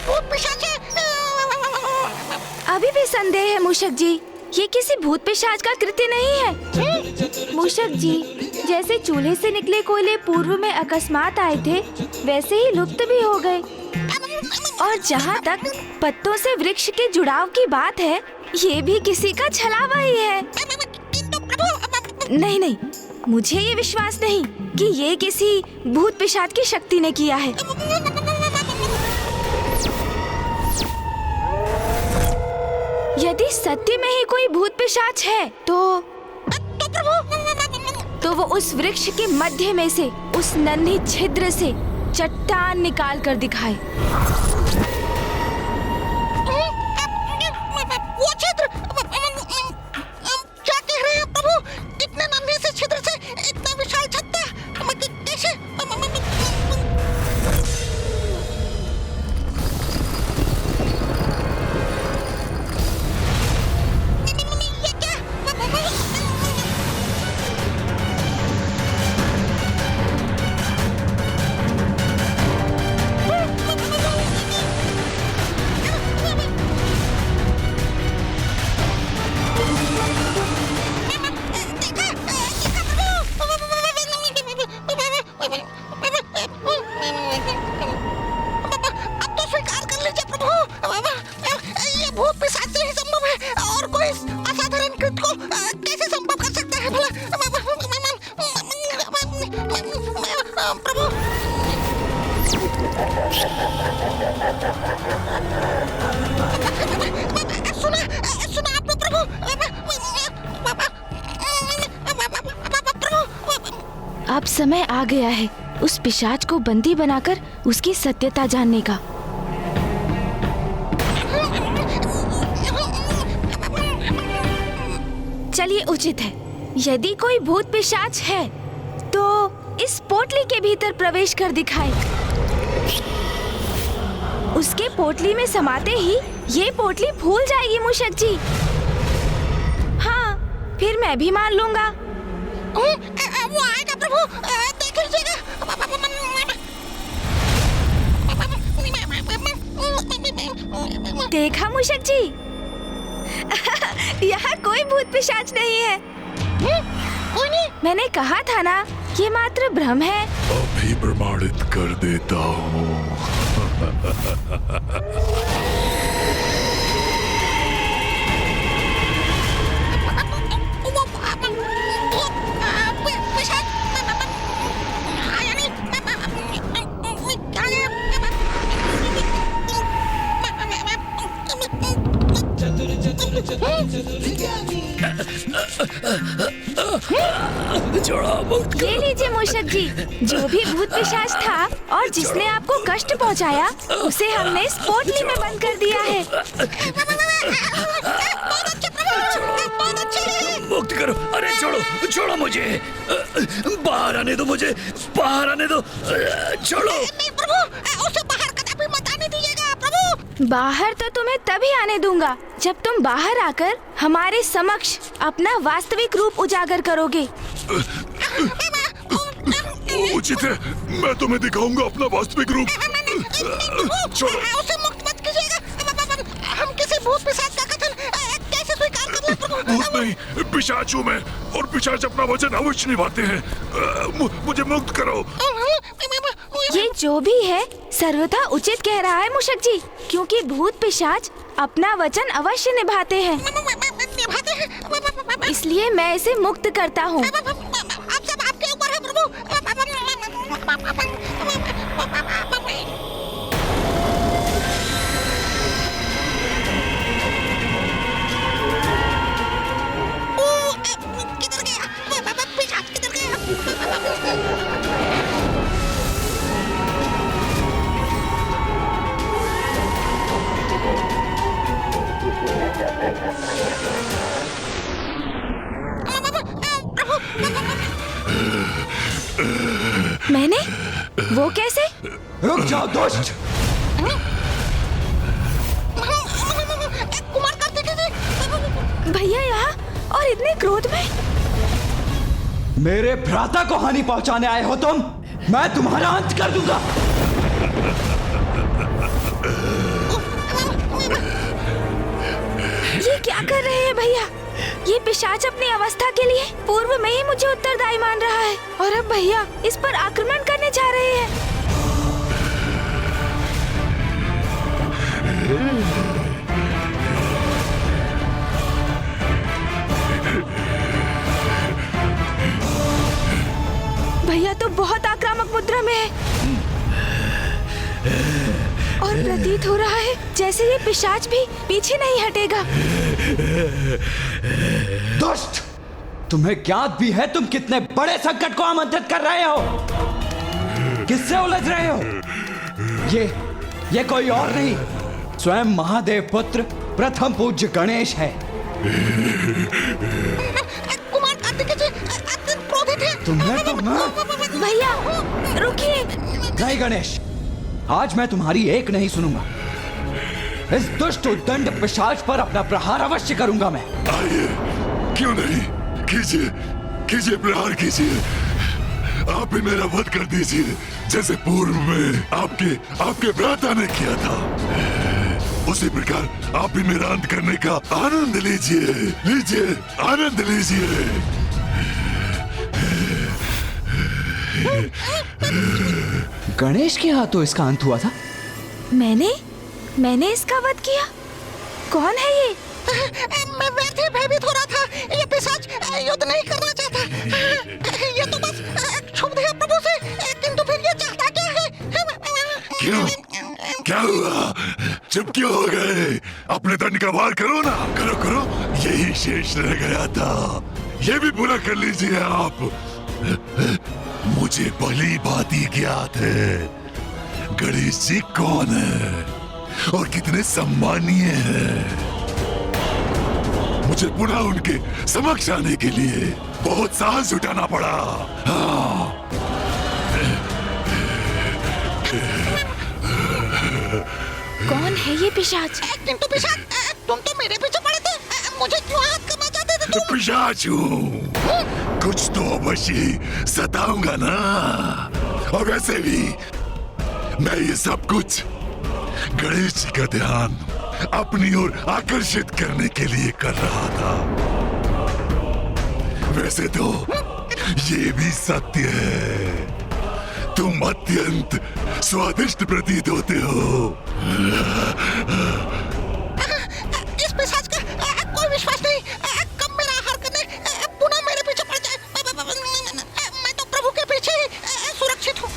भूत पिशाच है। अभी भी संदेह है मूषक जी, ये किसी भूत पिशाच का कृत्य नहीं है। मूषक जी, जैसे चूल्हे से निकले कोयले पूर्व में अकस्मात आए थे, वैसे ही लुप्त भी हो गए। और जहाँ तक पत्तों से वृक्ष के जुड़ाव की बात है, ये भी किसी का छलावा ही है। नहीं नहीं, मुझे ये विश्वास नहीं कि ये किसी भूत पिशाच की शक्ति ने किया है। यदि सत्य में ही कोई भूत पिशाच है तो वो उस वृक्ष के मध्य में से, उस नन्ही छिद्र से चट्टान निकाल कर दिखाए। वो छिद्र, क्या कह रहे हैं प्रभु? इतने नन्हे से छिद्र से इतना विशाल छत्ता कैसे? ये क्या? अब तो स्वीकार कर लीजिए प्रभु, ये भूत पिशाच से ही संभव है, और कोई इस असाधारण कृत्य को कैसे संभव कर सकता है भला? प्रभु, सुना आपने प्रभु? अब समय आ गया है उस पिशाच को बंदी बनाकर उसकी सत्यता जानने का। चलिए, उचित है, यदि कोई भूत पिशाच है तो इस पोटली के भीतर प्रवेश कर दिखाए। उसके पोटली में समाते ही ये पोटली फूल जाएगी मूषक जी। हाँ, फिर मैं भी मान लूंगा। वो आएगा प्रभु, देख लीजिएगा। देखा मूषक जी, यहाँ कोई भूत पिशाच नहीं है। कोई नहीं? मैंने कहा था ना, ये मात्र भ्रम है। अभी प्रमाणित कर देता हूँ। ये लीजिए मूषक जी, जो भी भूत पिशाच था और जिसने आपको कष्ट पहुंचाया, उसे हमने इस पोटली में बंद कर दिया है। मुक्त करो! अरे छोड़ो, छोड़ो मुझे! बाहर आने दो मुझे! बाहर आने दो! छोड़ो! नहीं प्रभु, उसे बाहर कदापि मत आने दीजिएगा प्रभु। बाहर तो तुम्हें तभी आने दूंगा जब तुम बाहर आकर हमारे समक्ष अपना वास्तविक रूप उजागर करोगे। उचित है, मैं तुम्हें दिखाऊंगा अपना वास्तविक रूप। छोड़ो! उसे मुक्त मत कीजिएगा। हम किसी भूत पिशाच का कथन कैसे स्वीकार कर लें प्रभु? भूत नहीं, पिशाच हूँ मैं, और पिशाच अपना वचन अवश्य निभाते हैं। मुझे मुक्त करो। ये जो भी है सर्वथा उचित कह रहा है मूषक जी, क्योंकि भूत पिशाच अपना वचन अवश्य निभाते हैं। निभाते हैं, इसलिए मैं इसे मुक्त करता हूँ। अब सब आपके ऊपर है प्रभु। किधर गया पिशाच, किधर गया? मैंने? वो कैसे? रुक जाओ दुष्ट! कुमार कार्तिक जी, भैया यहाँ, और इतने क्रोध में? मेरे भ्राता को हानि पहुंचाने आए हो तुम? मैं तुम्हारा अंत कर दूंगा। भैया, ये पिशाच अपनी अवस्था के लिए पूर्व में ही मुझे उत्तरदायी मान रहा है और अब भैया इस पर आक्रमण करने जा रहे हैं। भैया तो बहुत आक्रामक मुद्रा में है और प्रतीत हो रहा है जैसे ये पिशाच भी पीछे नहीं हटेगा। दुष्ट, तुम्हें ज्ञात भी है तुम कितने बड़े संकट को आमंत्रित कर रहे हो? किससे उलझ रहे हो? ये कोई और नहीं, स्वयं महादेव पुत्र प्रथम पूज्य गणेश है। कुमार कार्तिकेय जी अत्यंत क्रोधित हैं। तुम्हें भैया रुकिए। नहीं गणेश, आज मैं तुम्हारी एक नहीं सुनूंगा। इस दुष्ट उद्दंड पिशाच पर अपना प्रहार अवश्य करूंगा मैं। आइए, क्यों नहीं, कीजिए कीजिए, प्रहार कीजिए। आप भी मेरा वध कर दीजिए, जैसे पूर्व में आपके भ्राता ने किया था। उसी प्रकार आप भी मेरा अंत करने का आनंद लीजिए, आनंद लीजिए। गणेश के हाथों इसका अंत हुआ था? मैंने इसका वध किया? कौन है ये? मैं व्यर्थ ही भयभीत हो रहा था। ये पिशाच युद्ध नहीं करना चाहता। ये तो बस क्षुब्ध है प्रभु से, किंतु फिर ये चाहता क्या है? क्यों, क्या हुआ? चुप क्यों हो गए? अपने दंड का वार करो ना, करो। यही शेष रह गया था, ये भी पूरा कर लीजिए आप। मुझे भली भांति ज्ञात है गणेश जी कौन है और कितने सम्मानीय हैं। मुझे पुनः उनके समक्ष आने के लिए बहुत साहस जुटाना पड़ा। हाँ। कौन है ये पिशाच? किंतु पिशाच, तुम तो मेरे पीछे पड़े थे, मुझे क्यों हाथ करना चाहते थे तुम? पिशाच हूँ, कुछ तो अवश्य सताऊंगा ना। और वैसे भी मैं ये सब कुछ गणेश जी का ध्यान अपनी ओर आकर्षित करने के लिए कर रहा था। वैसे तो ये भी सत्य है, तुम अत्यंत स्वादिष्ट प्रतीत होते हो। इस पिशाच का कोई विश्वास नहीं। कब मेरा आहार करने पुनः मेरे पीछे पड़ जाए। मैं तो प्रभु के पीछे ही सुरक्षित हूँ।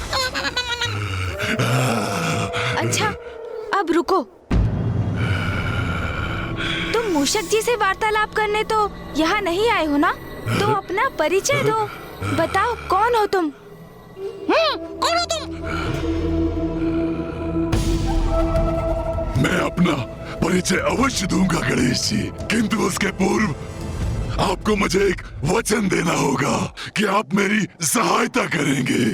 अच्छा, अब रुको। तुम मूषक जी से वार्तालाप करने तो यहाँ नहीं आए हो ना? तो अपना परिचय दो, बताओ कौन हो तुम? कौन हो तुम? मैं अपना परिचय अवश्य दूंगा गणेश जी, किंतु उसके पूर्व आपको मुझे एक वचन देना होगा कि आप मेरी सहायता करेंगे।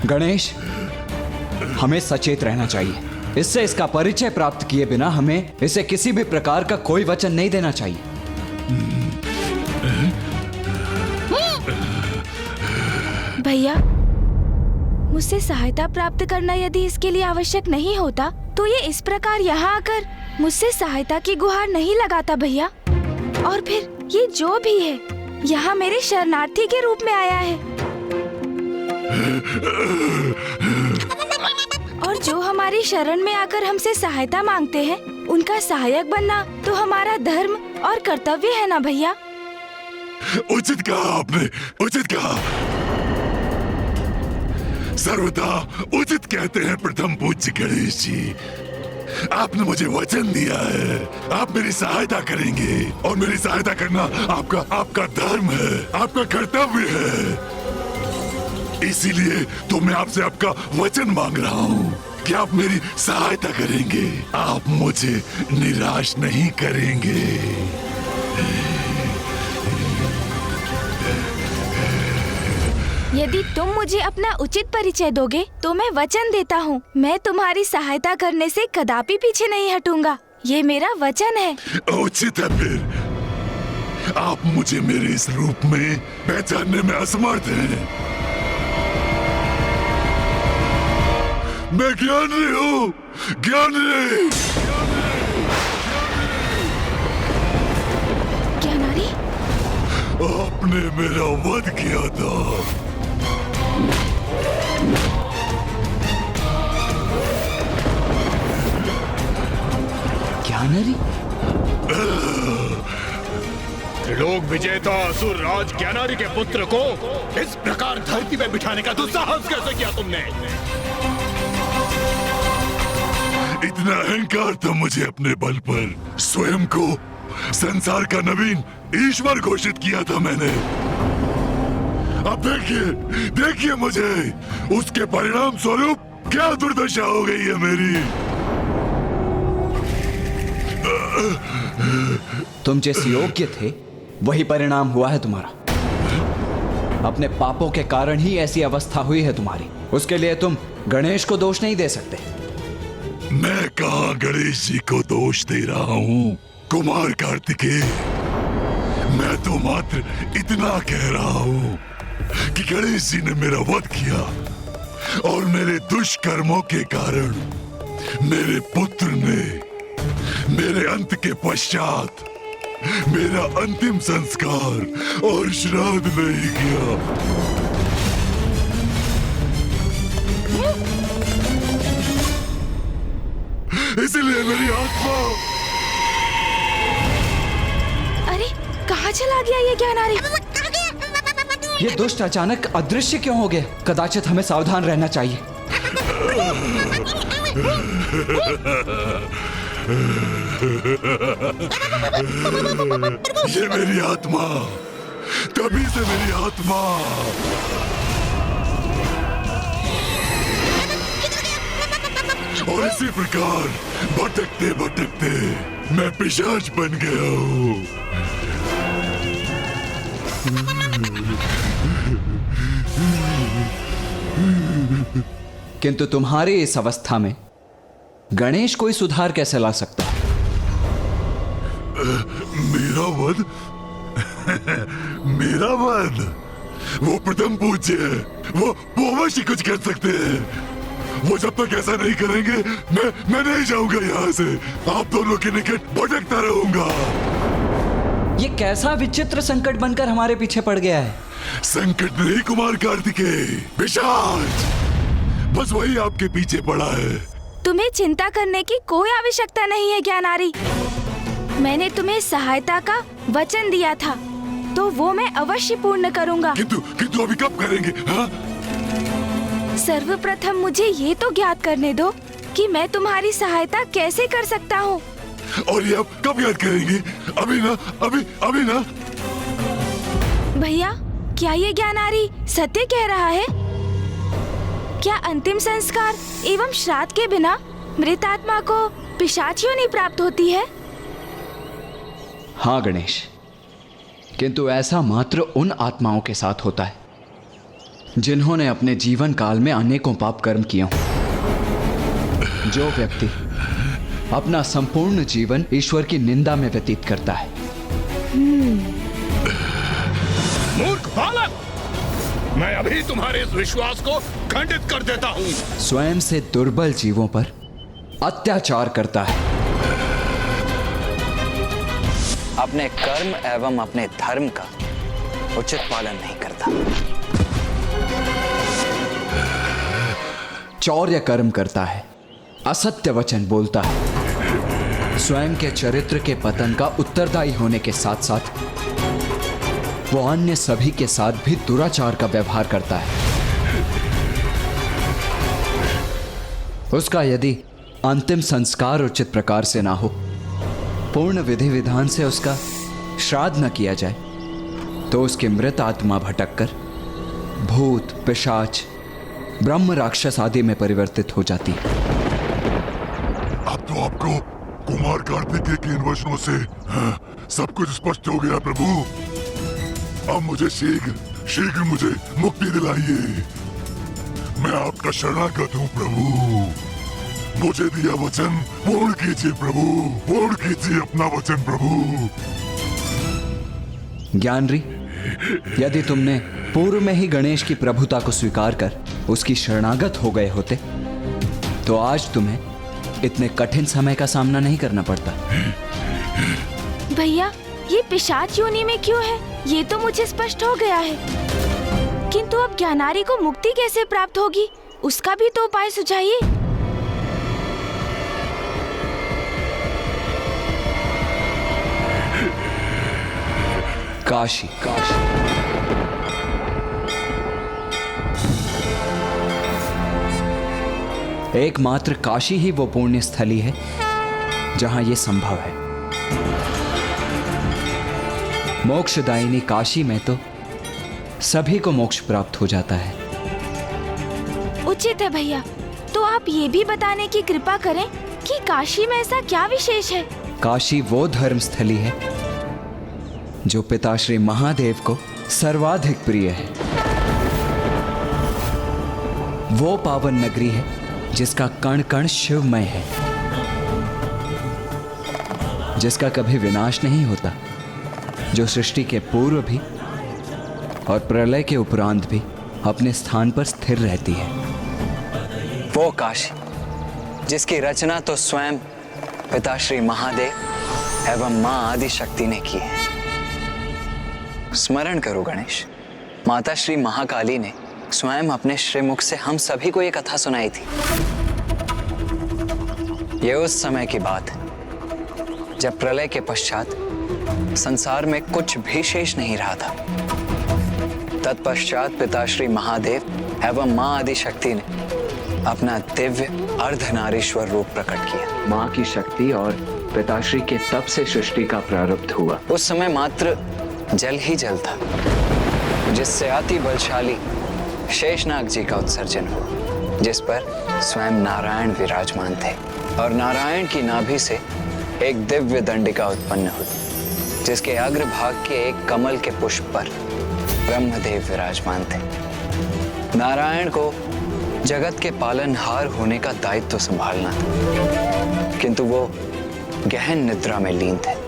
गणेश, हमें सचेत रहना चाहिए। इससे इसका परिचय प्राप्त किए बिना हमें इसे किसी भी प्रकार का कोई वचन नहीं देना चाहिए। भैया, मुझसे सहायता प्राप्त करना यदि इसके लिए आवश्यक नहीं होता तो ये इस प्रकार यहाँ आकर मुझसे सहायता की गुहार नहीं लगाता भैया। और फिर ये जो भी है यहाँ मेरे शरणार्थी के रूप में आया है, और जो हमारी शरण में आकर हमसे सहायता मांगते हैं उनका सहायक बनना तो हमारा धर्म और कर्तव्य है ना भैया? उचित कहा आपने, उचित कहा। सर्वदा उचित कहते हैं प्रथम पूज्य गणेश जी। आपने मुझे वचन दिया है, आप मेरी सहायता करेंगे और मेरी सहायता करना आपका धर्म है, आपका कर्तव्य है। इसीलिए तो मैं आपसे आपका वचन मांग रहा हूँ कि आप मेरी सहायता करेंगे, आप मुझे निराश नहीं करेंगे। यदि तुम मुझे अपना उचित परिचय दोगे तो मैं वचन देता हूँ, मैं तुम्हारी सहायता करने से कदापि पीछे नहीं हटूंगा। ये मेरा वचन है। उचित है फिर। आप मुझे मेरे इस रूप में पहचानने में असमर्थ हैं। मैं ज्ञानरी हूँ, ज्ञानरी। ज्ञानारी? आपने मेरा वध किया था। ज्ञानरी? त्रिलोक विजेता असुर राज ज्ञानारी के पुत्र को इस प्रकार धरती में बिठाने का दुस्साहस कैसे किया तुमने? इतना अहंकार था मुझे अपने बल पर। स्वयं को संसार का नवीन ईश्वर घोषित किया था मैंने। अब देखिए, देखिए मुझे, उसके परिणाम स्वरूप क्या दुर्दशा हो गई है मेरी। तुम जिस योग्य थे वही परिणाम हुआ है तुम्हारा। अपने पापों के कारण ही ऐसी अवस्था हुई है तुम्हारी। उसके लिए तुम गणेश को दोष नहीं दे सकते। मैं कहाँ गणेश जी को दोष दे रहा हूँ कुमार कार्तिकेय। मैं तो मात्र इतना कह रहा हूँ कि गणेश जी ने मेरा वध किया और मेरे दुष्कर्मों के कारण मेरे पुत्र ने मेरे अंत के पश्चात मेरा अंतिम संस्कार और श्राद्ध नहीं किया। इसलिए मेरी आत्मा। अरे कहाँ चला गया ये ज्ञानारी? ये दुष्ट अचानक अदृश्य क्यों हो गया? कदाचित हमें सावधान रहना चाहिए। ये मेरी आत्मा, तभी से मेरी आत्मा। और इसी प्रकार भटकते भटकते मैं पिशाच बन गया हूँ। किंतु तुम्हारी इस अवस्था में गणेश कोई सुधार कैसे ला सकता है? मेरा वध? मेरा वध? वो प्रथम पूज्य है, वो अवश्य कुछ कर सकते हैं। वो जब तक ऐसा नहीं करेंगे मैं नहीं जाऊंगा यहाँ से। आप दोनों के निकट भटकता रहूंगा। ये कैसा विचित्र संकट बनकर हमारे पीछे पड़ गया है? संकट नहीं कुमार कार्तिकेय, पिशाच बस वही आपके पीछे पड़ा है। तुम्हें चिंता करने की कोई आवश्यकता नहीं है ज्ञानारी। मैंने तुम्हें सहायता का वचन दिया था, तो वो मैं अवश्य पूर्ण करूंगा। किंतु अभी कब करेंगे? हाँ? सर्वप्रथम मुझे ये तो ज्ञात करने दो कि मैं तुम्हारी सहायता कैसे कर सकता हूँ। और ये अब कब याद करेंगे? अभी ना, अभी ना। भैया, क्या ये ज्ञानारी सत्य कह रहा है? क्या अंतिम संस्कार एवं श्राद्ध के बिना मृत आत्मा को पिशाच योनि प्राप्त होती है? हाँ गणेश, किंतु ऐसा मात्र उन आत्माओं के साथ होता है जिन्होंने अपने जीवन काल में अनेकों पाप कर्म किए हों। जो व्यक्ति अपना संपूर्ण जीवन ईश्वर की निंदा में व्यतीत करता है। मूर्ख बालक, मैं अभी तुम्हारे इस विश्वास को खंडित कर देता हूँ। स्वयं से दुर्बल जीवों पर अत्याचार करता है, अपने कर्म एवं अपने धर्म का उचित पालन नहीं करता, चौर्य कर्म करता है, असत्य वचन बोलता है, स्वयं के चरित्र के पतन का उत्तरदायी होने के साथ साथ वो अन्य सभी के साथ भी दुराचार का व्यवहार करता है। उसका यदि अंतिम संस्कार उचित प्रकार से ना हो, पूर्ण विधि विधान से उसका श्राद्ध न किया जाए, तो उसकी मृत आत्मा भटककर भूत, पिशाच, ब्रह्म राक्षस आदि में परिवर्तित हो जाती है। अब तो आपको कुमार कार्तिकेय के इन वचनों से सब कुछ स्पष्ट हो गया प्रभु। अब मुझे शीघ्र मुझे मुक्ति दिलाइए। मैं आपका शरणागत हूँ प्रभु। मुझे दिया वचन पूर्ण कीजिए प्रभु, पूर्ण कीजिए अपना वचन प्रभु। ज्ञानरी, यदि तुमने पूर्व में ही गणेश की प्रभुता को स्वीकार कर उसकी शरणागत हो गए होते तो आज तुम्हें इतने कठिन समय का सामना नहीं करना पड़ता। भैया, ये पिशाच योनि में क्यों है ये तो मुझे स्पष्ट हो गया है, किंतु अब ज्ञानारी को मुक्ति कैसे प्राप्त होगी उसका भी तो उपाय सुझाइए। काशी, काशी। एकमात्र काशी ही वो पुण्य स्थली है जहां ये संभव है। मोक्षदायिनी काशी में तो सभी को मोक्ष प्राप्त हो जाता है। उचित है भैया, तो आप ये भी बताने की कृपा करें कि काशी में ऐसा क्या विशेष है। काशी वो धर्म स्थली है जो पिताश्री महादेव को सर्वाधिक प्रिय है। वो पावन नगरी है जिसका कण कण शिवमय है, जिसका कभी विनाश नहीं होता, जो सृष्टि के पूर्व भी और प्रलय के उपरांत भी अपने स्थान पर स्थिर रहती है। वो काशी जिसकी रचना तो स्वयं पिताश्री महादेव एवं मां आदि शक्ति ने की है। स्मरण करो गणेश, माता श्री महाकाली ने स्वयं अपने श्रीमुख से हम सभी को ये कथा सुनाई थी। ये उस समय की बात है जब प्रलय के पश्चात संसार में कुछ भी शेष नहीं रहा था। तत्पश्चात पिताश्री महादेव एवं मां आदि शक्ति ने अपना दिव्य अर्धनारीश्वर रूप प्रकट किया। मां की शक्ति और पिताश्री के तप से सृष्टि का प्रारब्ध हुआ। उस समय मात्र जल ही जल था, जिससे अति बलशाली शेषनाग जी का उत्सर्जन हुआ, जिस पर स्वयं नारायण विराजमान थे। और नारायण की नाभि से एक दिव्य दंडिका उत्पन्न हुई, जिसके अग्रभाग के एक कमल के पुष्प पर ब्रह्मदेव विराजमान थे। नारायण को जगत के पालनहार होने का दायित्व संभालना था, किंतु वो गहन निद्रा में लीन थे।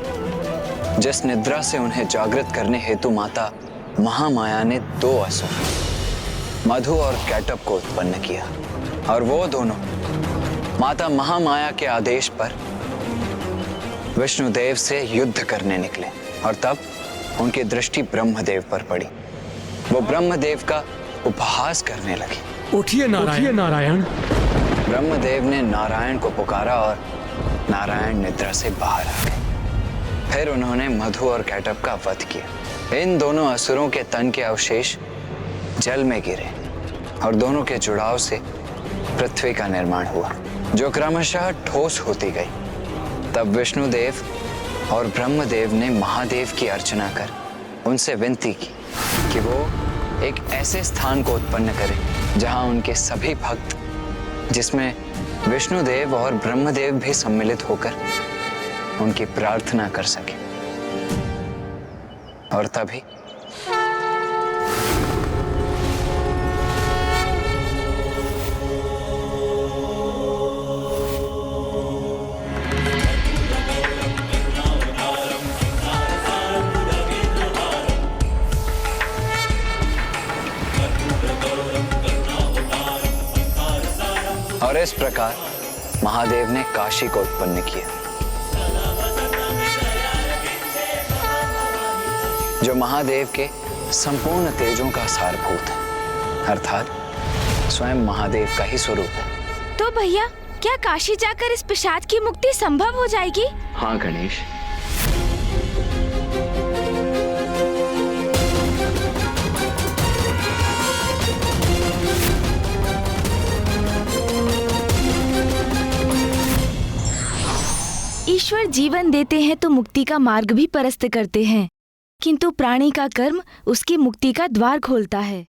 जिस निद्रा से उन्हें जागृत करने हेतु माता महामाया ने दो असुर मधु और कैटब को उत्पन्न किया, और वो दोनों माता महामाया के आदेश पर विष्णुदेव से युद्ध करने निकले। और तब उनकी दृष्टि ब्रह्मदेव पर पड़ी। वो ब्रह्मदेव का उपहास करने लगे। उठिए नारायण। ब्रह्मदेव ने नारायण को पुकारा और नारायण निद्रा से बाहर आ गए। फिर उन्होंने मधु और कैटब का वध किया। इन दोनों असुरों के तन के अवशेष जल में गिरे और दोनों के जुड़ाव से पृथ्वी का निर्माण हुआ, जो क्रमशः ठोस होती गई। तब विष्णुदेव और ब्रह्मदेव ने महादेव की अर्चना कर उनसे विनती की कि वो एक ऐसे स्थान को उत्पन्न करें जहां उनके सभी भक्त, जिसमें विष्णुदेव और ब्रह्मदेव भी सम्मिलित होकर उनकी प्रार्थना कर सके। और तभी और इस प्रकार महादेव ने काशी को उत्पन्न किया, जो महादेव के संपूर्ण तेजों का सारभूत है, अर्थात स्वयं महादेव का ही स्वरूप है। तो भैया, क्या काशी जाकर इस पिशाच की मुक्ति संभव हो जाएगी? हाँ गणेश, ईश्वर जीवन देते हैं तो मुक्ति का मार्ग भी परस्त करते हैं, किंतु प्राणी का कर्म उसकी मुक्ति का द्वार खोलता है।